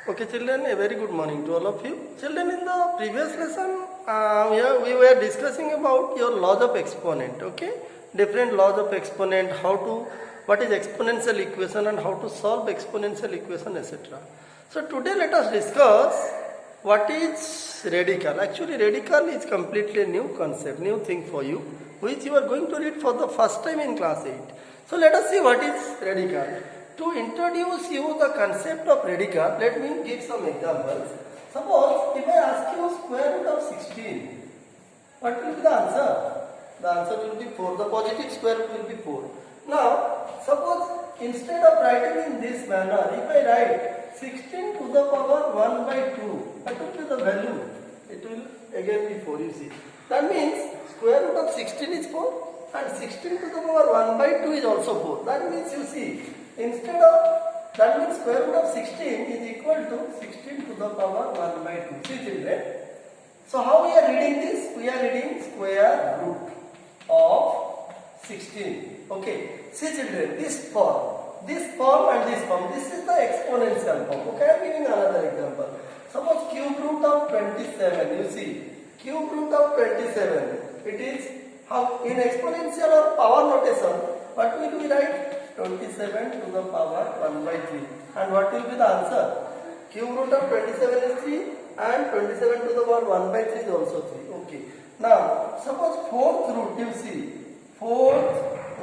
Okay, children, a very good morning to all of you. Children, in the previous lesson, we were discussing about your laws of exponent. Okay, different laws of exponent, what is exponential equation and how to solve exponential equation, etc. So today, let us discuss what is radical. Actually, radical is completely a new concept, new thing for you, which you are going to read for the first time in class 8. So let us see what is radical. To introduce you the concept of radical, let me give some examples. Suppose if I ask you square root of 16, what will be the answer? The answer will be 4. The positive square root will be 4. Now, suppose instead of writing in this manner, if I write 16 to the power 1 by 2, what will be the value? It will again be 4, you see. That means square root of 16 is 4 and 16 to the power 1 by 2 is also 4. That means you see, instead of, that means square root of 16 is equal to 16 to the power 1 by 2. See children. So how we are reading this? We are reading square root of 16. Okay. See children, this form and this form, this is the exponential form. Okay, I am giving another example. Suppose cube root of 27, you see, cube root of 27, it is how in exponential or power notation, what will we write? 27 to the power 1 by 3. And what will be the answer? Cube root of 27 is 3 and 27 to the power 1 by 3 is also 3. Okay. Now, suppose fourth root, you see, fourth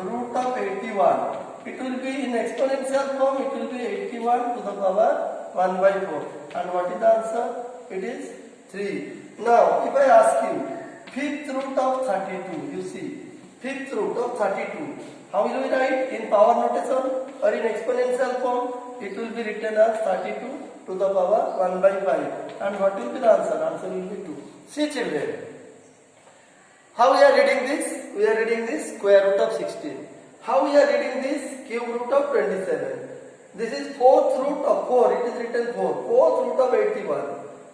root of 81. It will be in exponential form, it will be 81 to the power 1 by 4. And what is the answer? It is 3. Now, if I ask you, fifth root of 32, you see, fifth root of 32. How will we write? In power notation or in exponential form? It will be written as 32 to the power 1 by 5. And what will be the answer? Answer will be 2. See children. How we are reading this? We are reading this square root of 16. How we are reading this? Cube root of 27. This is fourth root of 4. It is written 4. Fourth root of 81.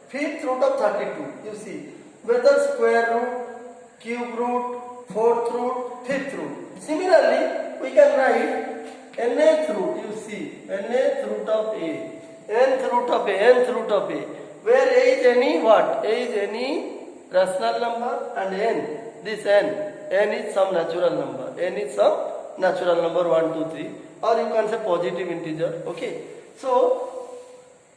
Fifth root of 32. You see. Whether square root, cube root, fourth root, fifth root. Similarly, we can write nth root, you see, nth root of a, nth root of a, nth root of a, where a is any what? A is any rational number and n, this n is some natural number, n is some natural number 1, 2, 3, or you can say positive integer, okay. So,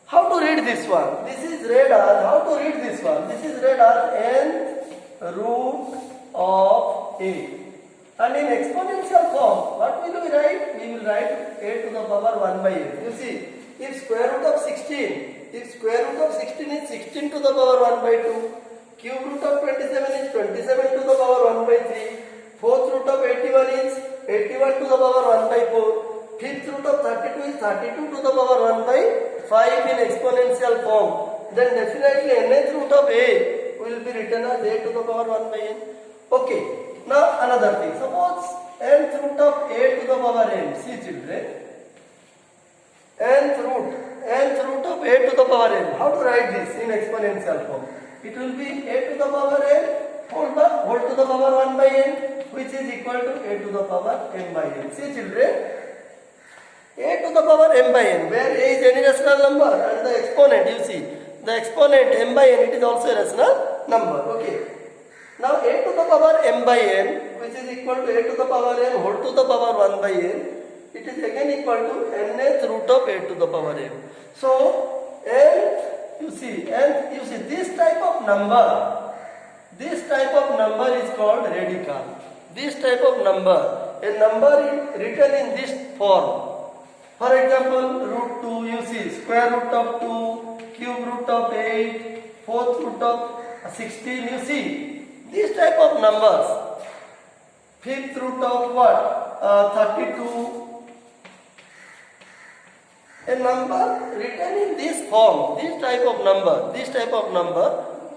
how to read this one? This is read as, how to read this one? This is read as nth root of a. And in exponential form, what will we write? We will write a to the power 1 by a. You see, if square root of 16, if square root of 16 is 16 to the power 1 by 2, cube root of 27 is 27 to the power 1 by 3, fourth root of 81 is 81 to the power 1 by 4, fifth root of 32 is 32 to the power 1 by 5 in exponential form, then definitely nth root of a will be written as a to the power 1 by n. Okay. Now another thing, suppose nth root of a to the power n, see children, nth root of a to the power n, how to write this in exponential form? It will be a to the power n whole to the power 1 by n, which is equal to a to the power m by n. See children, a to the power m by n, where a is any rational number and the exponent, you see, the exponent m by n, it is also a rational number, okay. Now a to the power m by n, which is equal to a to the power n whole to the power 1 by n, it is again equal to nth root of a to the power n. So you see this type of number is called radical. This type of number, a number written in this form. For example, root 2, you see, square root of 2, cube root of 8, fourth root of 16, you see. These type of numbers, fifth root of what? 32. A number written in this form, this type of number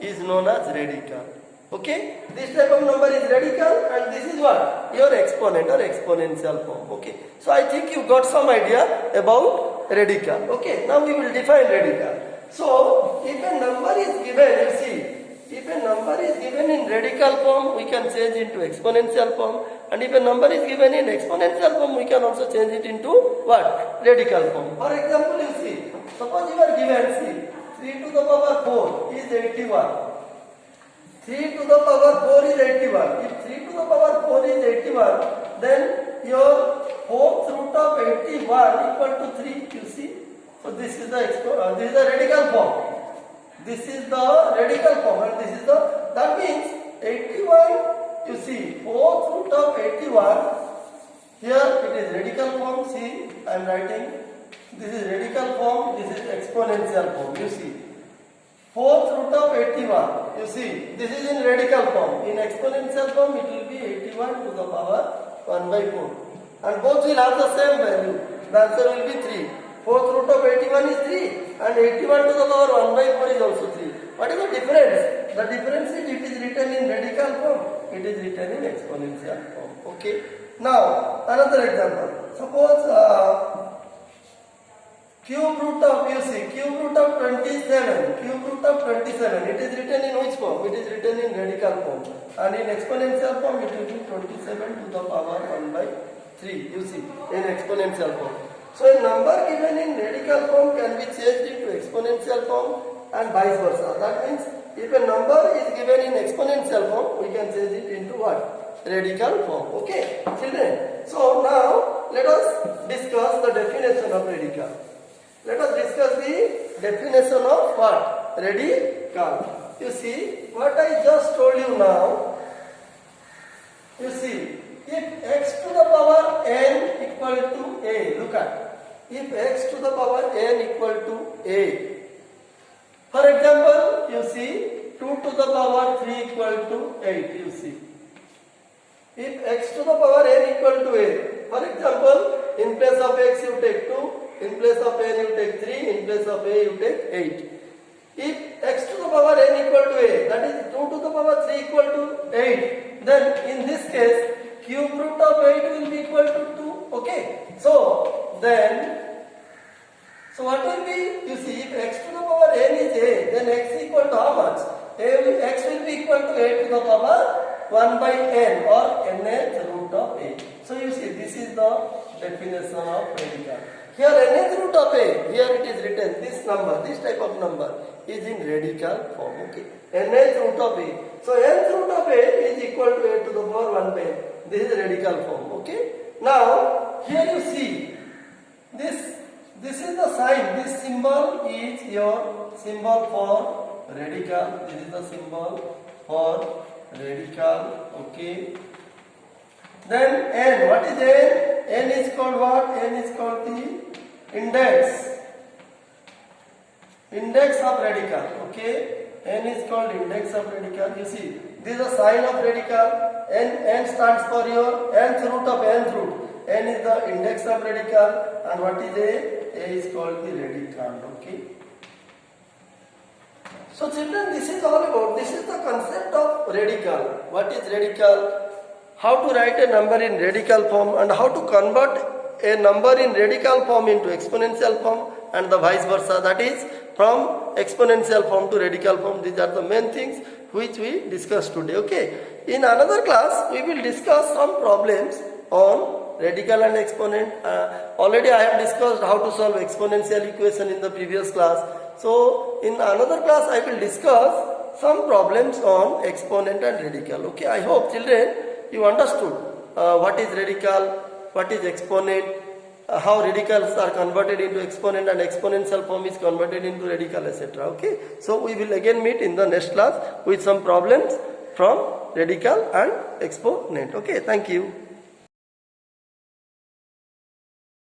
is known as radical. Okay? This type of number is radical and this is what? Your exponent or exponential form. Okay? So I think you got some idea about radical. Okay? Now we will define radical. So if a number is given, you see, if a number is given in radical form, we can change into exponential form. And if a number is given in exponential form, we can also change it into what? Radical form. For example, you see, Suppose you are given, see, 3 to the power 4 is 81. 3 to the power 4 is 81. If 3 to the power 4 is 81, then your fourth root of 81 equal to 3, you see. So this is the radical form. This is the radical form and this is the, that means 81, you see, fourth root of 81, here it is radical form, see, I am writing, this is radical form, this is exponential form, you see. Fourth root of 81, you see, this is in radical form. In exponential form, it will be 81 to the power 1 by 4. And both will have the same value. The answer will be 3. Fourth root of 81 is 3 and 81 to the power 1 by 4 is also 3. What is the difference? The difference is it is written in radical form, it is written in exponential form. Okay. Now, another example. Suppose cube root of, you see, cube root of 27, cube root of 27, it is written in which form? It is written in radical form. And in exponential form, it will be 27 to the power 1 by 3, you see, in exponential form. So a number given in radical form can be changed into exponential form and vice versa. That means if a number is given in exponential form, we can change it into what? Radical form. Okay, children. So now let us discuss the definition of radical. Let us discuss the definition of what? Radical. You see, what I just told you now, you see, if x to the power n equal to a, look at, if x to the power n equal to a, for example, you see, 2 to the power 3 equal to 8, you see. If x to the power n equal to a, for example, in place of x you take 2, in place of n you take 3, in place of a you take 8. If x to the power n equal to a, that is 2 to the power 3 equal to 8, then in this case, cube root of 8 will be equal to 2. Okay. So, then, so what will be, you see, if x to the power n is a, then x equal to how much? X will be equal to a to the power 1 by n or nth root of a. So you see, this is the definition of radical. Here nth root of a, here it is written, this number, this type of number is in radical form. Okay. Nth root of a. So nth root of a is equal to a to the power 1 by n. This is radical form. Okay. Now, here you see, this is the sign, this symbol is your symbol for radical. This is the symbol for radical. Okay. Then n, what is n? N is called what? N is called the index. Index of radical. Okay. N is called index of radical. You see, this is a sign of radical. N stands for your nth root of nth root. N is the index of radical. And what is A? A is called the radicand. Okay. So children, this is all about, this is the concept of radical. What is radical? How to write a number in radical form and how to convert a number in radical form into exponential form and the vice versa. That is from exponential form to radical form. These are the main things which we discussed today. Okay. In another class, we will discuss some problems on radical and exponent. Already I have discussed how to solve exponential equation in the previous class. So in another class, I will discuss some problems on exponent and radical. Okay. I hope children, you understood what is radical, what is exponent, how radicals are converted into exponent and exponential form is converted into radical, etc. Okay. So we will again meet in the next class with some problems from radical and exponent. Okay. Thank you.